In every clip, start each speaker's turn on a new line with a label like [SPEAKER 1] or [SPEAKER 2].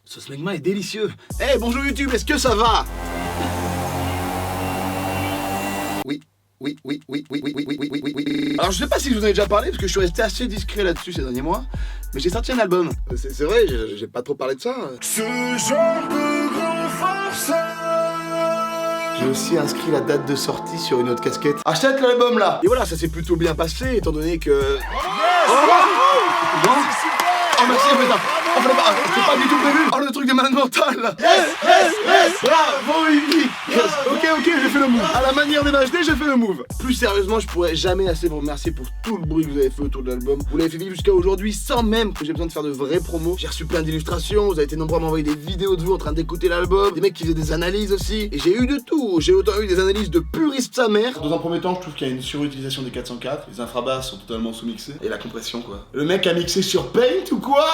[SPEAKER 1] Ce smegma est délicieux. Eh, bonjour YouTube, est-ce que ça va? Oui. Alors je sais pas si je vous en ai déjà parlé parce que je suis resté assez discret là-dessus ces derniers mois, mais j'ai sorti un album. C'est vrai, j'ai pas trop parlé de ça. Ce genre de grand farceur. J'ai aussi inscrit la date de sortie sur une autre casquette. Achète l'album là. Et voilà, ça s'est plutôt bien passé étant donné que... Non. Oh merci, putain. Oh, c'est pas du tout prévu. Oh, le truc de malade mental là. Yes. Bravo Yvi. Ok, j'ai fait le move. À la manière des HD, j'ai fait le move. Plus sérieusement, je pourrais jamais assez vous remercier pour tout le bruit que vous avez fait autour de l'album. Vous l'avez fait vivre jusqu'à aujourd'hui sans même que j'ai besoin de faire de vraies promos. J'ai reçu plein d'illustrations, vous avez été nombreux à m'envoyer des vidéos de vous en train d'écouter l'album, des mecs qui faisaient des analyses aussi. Et j'ai eu de tout. J'ai autant eu des analyses de puristes sa mère. Dans un premier temps, je trouve qu'il y a une surutilisation des 404. Les infrabasses sont totalement sous-mixés. Et la compression quoi. Le mec a mixé sur Paint ou quoi?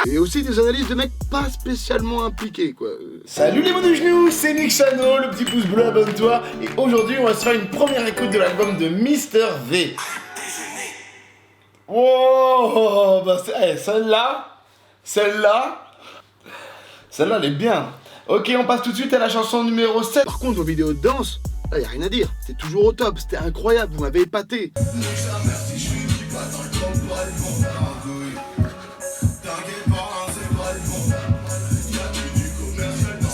[SPEAKER 1] Et aussi des analyses de mecs pas spécialement impliqués quoi.
[SPEAKER 2] Salut les mots de genoux, c'est Mixano, le petit pouce bleu, abonne-toi. Et aujourd'hui on va se faire une première écoute de l'album de Mr V. Oh, bah celle-là elle est bien. Ok, on passe tout de suite à la chanson numéro 7.
[SPEAKER 1] Par contre vos vidéos de danse, là y a rien à dire. C'était toujours au top, c'était incroyable, vous m'avez épaté.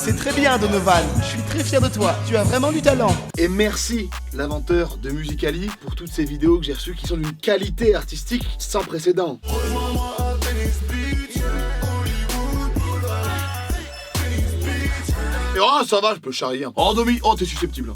[SPEAKER 2] C'est très bien Donovan, je suis très fier de toi, tu as vraiment du talent.
[SPEAKER 1] Et merci l'inventeur de Musicali pour toutes ces vidéos que j'ai reçues qui sont d'une qualité artistique sans précédent. Et oh ça va, je peux charrier. Oh Domi, oh t'es susceptible.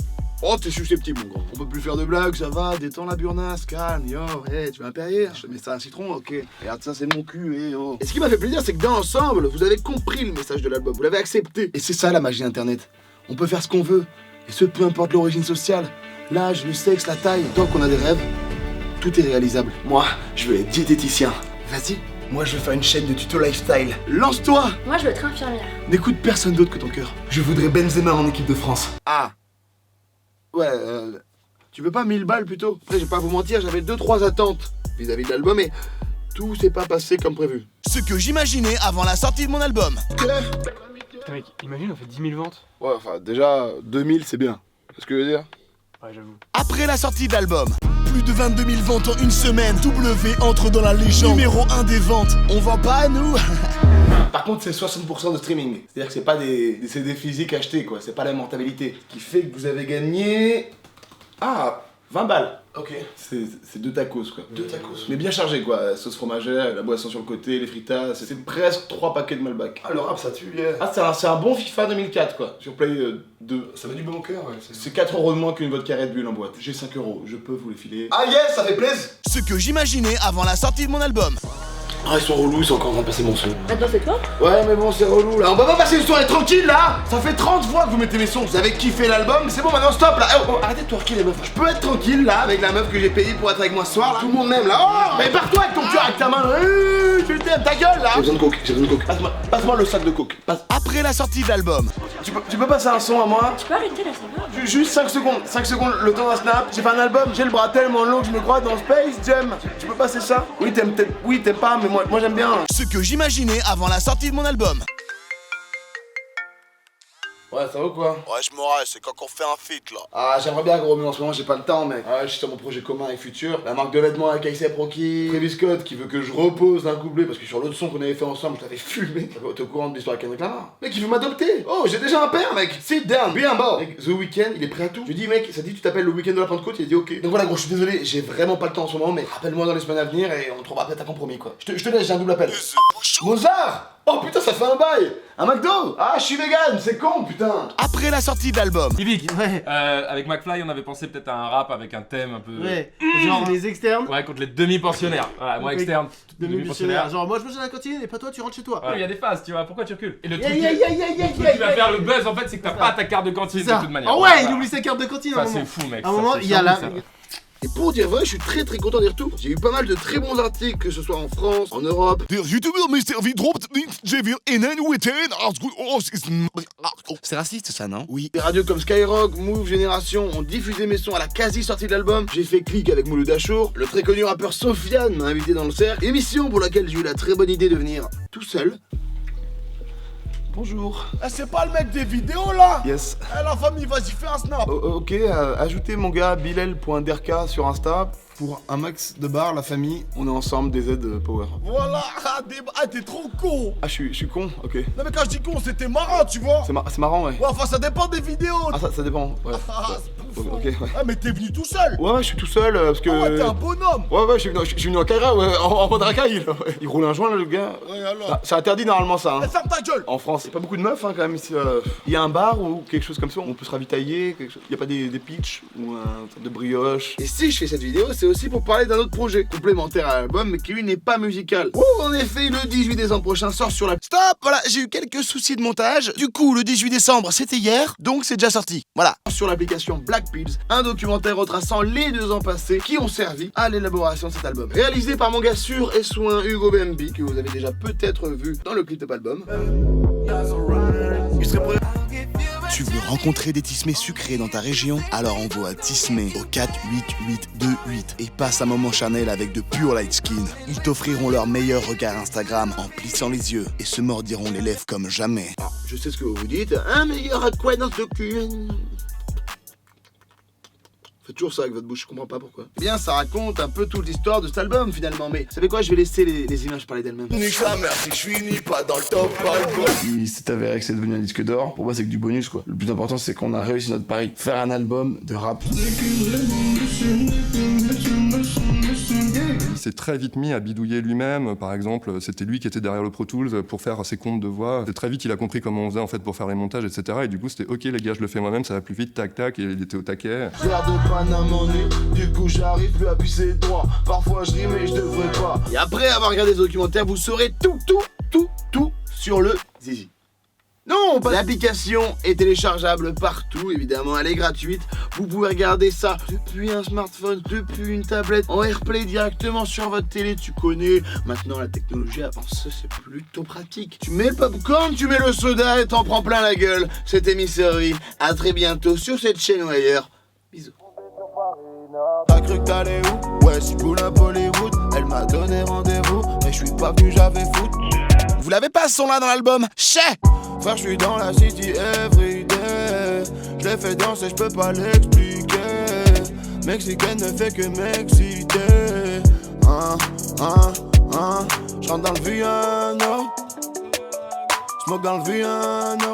[SPEAKER 1] Oh t'es susceptible mon grand. On peut plus faire de blagues, ça va, détends la burnasse, calme, yo, hey, tu veux un Perrier? Je te mets ça à un citron, ok. Regarde ça c'est mon cul, et oh. Et ce qui m'a fait plaisir c'est que dans l'ensemble, vous avez compris le message de l'album, vous l'avez accepté. Et c'est ça la magie d'internet. On peut faire ce qu'on veut, et ce peu importe l'origine sociale, l'âge, le sexe, la taille, tant qu'on a des rêves, tout est réalisable. Moi, je veux être diététicien. Vas-y.
[SPEAKER 2] Moi je veux faire une chaîne de tuto lifestyle.
[SPEAKER 1] Lance-toi.
[SPEAKER 3] Moi je veux être infirmière.
[SPEAKER 1] N'écoute personne d'autre que ton cœur.
[SPEAKER 2] Je voudrais Benzema en équipe de France.
[SPEAKER 1] Ah. Ouais, tu veux pas 1000 balles plutôt? Après, j'ai pas à vous mentir, j'avais 2-3 attentes vis-à-vis de l'album, mais tout s'est pas passé comme prévu.
[SPEAKER 2] Ce que j'imaginais avant la sortie de mon album.
[SPEAKER 4] Putain mec, imagine on fait 10 000 ventes.
[SPEAKER 1] Ouais, enfin, déjà, 2000 c'est bien. C'est ce que je veux dire?
[SPEAKER 4] Ouais, j'avoue.
[SPEAKER 2] Après la sortie de l'album, plus de 22 000 ventes en une semaine. W entre dans la légende. Numéro 1 des ventes. On vend pas à nous.
[SPEAKER 1] Par contre, c'est 60% de streaming. C'est-à-dire que c'est pas des CD physiques achetés, quoi. C'est pas la mortalité. Qui fait que vous avez gagné... Ah, 20 balles. Ok. C'est 2 tacos, quoi. 2 tacos. Mais bien chargé, quoi. Sauce fromagère, la boisson sur le côté, les fritas. C'est presque 3 paquets de Malbec. Ah, le rap, ça tue, yeah. Ah, c'est un bon FIFA 2004, quoi. Sur Play 2. Ça met du bon au cœur, ouais. C'est 4 € de moins qu'une vodka Red Bull en boîte. J'ai 5 €. Je peux vous les filer. Ah, yes, ça fait plaisir.
[SPEAKER 2] Ce que j'imaginais avant la sortie de mon album.
[SPEAKER 1] Ah, ils sont relous, ils sont encore en train de passer mon son.
[SPEAKER 3] Maintenant c'est toi?
[SPEAKER 1] Ouais, mais bon, c'est relou là. On va pas passer une soirée tranquille là. Ça fait 30 fois que vous mettez mes sons. Vous avez kiffé l'album, c'est bon, maintenant stop là. Oh, arrêtez de twerker les meufs. Je peux être tranquille là avec la meuf que j'ai payée pour être avec moi ce soir là. Tout le monde m'aime là. Oh, mais barre-toi avec ton cœur, avec ta main. Je t'aime, ta gueule là. J'ai besoin de coke, Passe-moi le sac de coke.
[SPEAKER 2] Après la sortie de l'album.
[SPEAKER 1] Tu peux passer un son à moi?
[SPEAKER 3] Tu peux arrêter là, ça va?
[SPEAKER 1] Juste 5 secondes, le temps d'un snap. J'ai fait un album, j'ai le bras tellement long que je me crois dans Space Jam. Tu peux passer ça? Oui, t'aimes peut-être, oui, t'aimes pas, mais moi j'aime bien.
[SPEAKER 2] Ce que j'imaginais avant la sortie de mon album.
[SPEAKER 1] Ouais, ça va ou quoi?
[SPEAKER 2] Ouais, je m'aurais, c'est quand on fait un feat là.
[SPEAKER 1] Ah, j'aimerais bien gros, mais en ce moment j'ai pas le temps, mec. Ouais, je suis sur mon projet commun avec Future, la marque de vêtements avec A$AP Rocky, Travis Scott qui veut que je repose d'un couplet parce que sur l'autre son qu'on avait fait ensemble, je l'avais fumé. T'es au courant de l'histoire avec Kendrick Lamar? Mec, il veut m'adopter. Oh, j'ai déjà un père, mec. Sit down, be un bord. Mec, The Weeknd, il est prêt à tout. Je lui dis, mec, ça dit tu t'appelles le Weeknd de la Pentecôte? Il a dit ok. Donc voilà, gros, je suis désolé, j'ai vraiment pas le temps en ce moment, mais rappelle-moi dans les semaines à venir et on trouvera peut-être un compromis, quoi. Je te laisse, j'ai un double appel. Mozart! Oh putain, ça fait un bail! Un McDo! Ah, je suis vegan, c'est con, putain!
[SPEAKER 2] Après la sortie de l'album.
[SPEAKER 5] Vivic,
[SPEAKER 6] Ouais.
[SPEAKER 5] avec McFly, on avait pensé peut-être à un rap avec un thème un peu.
[SPEAKER 6] Ouais. Genre les externes.
[SPEAKER 5] Ouais, contre les demi-pensionnaires. Voilà, moi externe,
[SPEAKER 6] Demi-pensionnaires. Genre moi je mange à la cantine et pas toi tu rentres chez toi.
[SPEAKER 5] Il y a des phases, tu vois, pourquoi tu recules? Et le truc,
[SPEAKER 6] Yeah, yeah, yeah, yeah,
[SPEAKER 5] le truc qui va faire le buzz en fait, c'est que t'as pas ta carte de cantine de toute manière.
[SPEAKER 6] Ah ouais, il oublie sa carte de cantine à un
[SPEAKER 5] Ça
[SPEAKER 6] moment.
[SPEAKER 5] c'est fou, mec.
[SPEAKER 6] À un moment,
[SPEAKER 5] ça,
[SPEAKER 6] il y a la.
[SPEAKER 5] ça.
[SPEAKER 1] Et pour dire vrai, je suis très content des retours. J'ai eu pas mal de très bons articles, que ce soit en France, en Europe.
[SPEAKER 2] C'est raciste ça, non?
[SPEAKER 1] Oui. Des radios comme Skyrock, Move, Génération ont diffusé mes sons à la quasi-sortie de l'album. J'ai fait clic avec Mouloud Achour. Le très connu rappeur Sofiane m'a invité dans le cercle. Émission pour laquelle j'ai eu la très bonne idée de venir tout seul. Bonjour.
[SPEAKER 2] Ah, c'est pas le mec des vidéos là?
[SPEAKER 1] Yes.
[SPEAKER 2] Eh, la famille, vas-y, fais un snap.
[SPEAKER 1] Ok, ajoutez mon gars bilel.derka sur Insta. Pour un max de barres, la famille, on est ensemble, des aides power.
[SPEAKER 2] Voilà, t'es trop con.
[SPEAKER 1] Ah, je suis con, ok.
[SPEAKER 2] Non mais quand je dis con, c'était marrant, tu vois.
[SPEAKER 1] C'est marrant, ouais.
[SPEAKER 2] Ouais, enfin, ça dépend des vidéos.
[SPEAKER 1] Ah, ça dépend, ouais.
[SPEAKER 2] Ah, c'est bouffon.
[SPEAKER 1] Ok, ouais.
[SPEAKER 2] Ah, mais t'es venu tout seul.
[SPEAKER 1] Ouais, je suis tout seul parce que.
[SPEAKER 2] Ah ouais, t'es un bonhomme.
[SPEAKER 1] Ouais, je suis venu en Kaira, ouais, en mode racaille. Là, ouais. Il roule un joint, là, le gars.
[SPEAKER 2] Ouais, alors.
[SPEAKER 1] Ah, c'est interdit normalement, ça.
[SPEAKER 2] Eh,
[SPEAKER 1] Hein.
[SPEAKER 2] ferme ta gueule.
[SPEAKER 1] En France, il y a pas beaucoup de meufs, hein, quand même. Ici, il y a un bar ou quelque chose comme ça, on peut se ravitailler. Quelque chose. Il y a pas des pitchs ou un truc de brioche. Et si je fais cette vidéo, c'est aussi pour parler d'un autre projet complémentaire à l'album, mais qui lui n'est pas musical. Oh, en effet, le 18 décembre prochain sort sur la.
[SPEAKER 2] Stop, voilà, j'ai eu quelques soucis de montage. Du coup, le 18 décembre, c'était hier, donc c'est déjà sorti. Voilà.
[SPEAKER 1] Sur l'application Black Pills, un documentaire retraçant les 2 ans passés qui ont servi à l'élaboration de cet album. Réalisé par mon gars sûr et soin Hugo Bembi, que vous avez déjà peut-être vu dans le clip de album. Il serait prêt.
[SPEAKER 2] Tu veux rencontrer des Tismé sucrés dans ta région? Alors envoie Tismé au 48828 et passe un moment Chanel avec de pure light skin. Ils t'offriront leur meilleur regard Instagram en plissant les yeux et se mordiront les lèvres comme jamais.
[SPEAKER 1] Je sais ce que vous vous dites. Un meilleur à quoi dans ce cul? Faites toujours ça avec votre bouche, je comprends pas pourquoi. Bien, ça raconte un peu toute l'histoire de cet album finalement, mais vous savez quoi, je vais laisser les images parler d'elles-mêmes.
[SPEAKER 2] Nique sa mère si je suis ni pas dans le top album.
[SPEAKER 1] Il s'est avéré que c'est devenu un disque d'or. Pour moi, c'est que du bonus quoi. Le plus important, c'est qu'on a réussi notre pari. Faire un album de rap.
[SPEAKER 3] Il s'est très vite mis à bidouiller lui-même. Par exemple, c'était lui qui était derrière le Pro Tools pour faire ses comptes de voix. Très vite, il a compris comment on faisait en fait pour faire les montages, etc. Et du coup, c'était ok les gars, je le fais moi-même, ça va plus vite, tac tac. Et il était au taquet.
[SPEAKER 2] Verre de Paname en nu, du coup j'arrive plus à pisser droit. Parfois je rime et je devrais pas.
[SPEAKER 1] Et après avoir regardé ce documentaire, vous saurez tout sur le Zizi. Non, pas l'application est téléchargeable partout, évidemment, elle est gratuite. Vous pouvez regarder ça depuis un smartphone, depuis une tablette, en AirPlay directement sur votre télé, tu connais. Maintenant, la technologie avance, c'est plutôt pratique. Tu mets le popcorn, tu mets le soda et t'en prends plein la gueule. C'était mi-servi. À très bientôt sur cette chaîne ou ailleurs. Bisous.
[SPEAKER 2] T'as cru que t'allais où? Ouais, je pull up Hollywood. Elle m'a donné rendez-vous, mais je suis pas venu, j'avais foot. Vous l'avez pas ce son là dans l'album? Chais! Frère, je suis dans la city everyday. Je l'ai fait danser, je peux pas l'expliquer. Mexicaine ne fait que m'exciter. Je rentre dans le Viano. Smoke dans le Viano.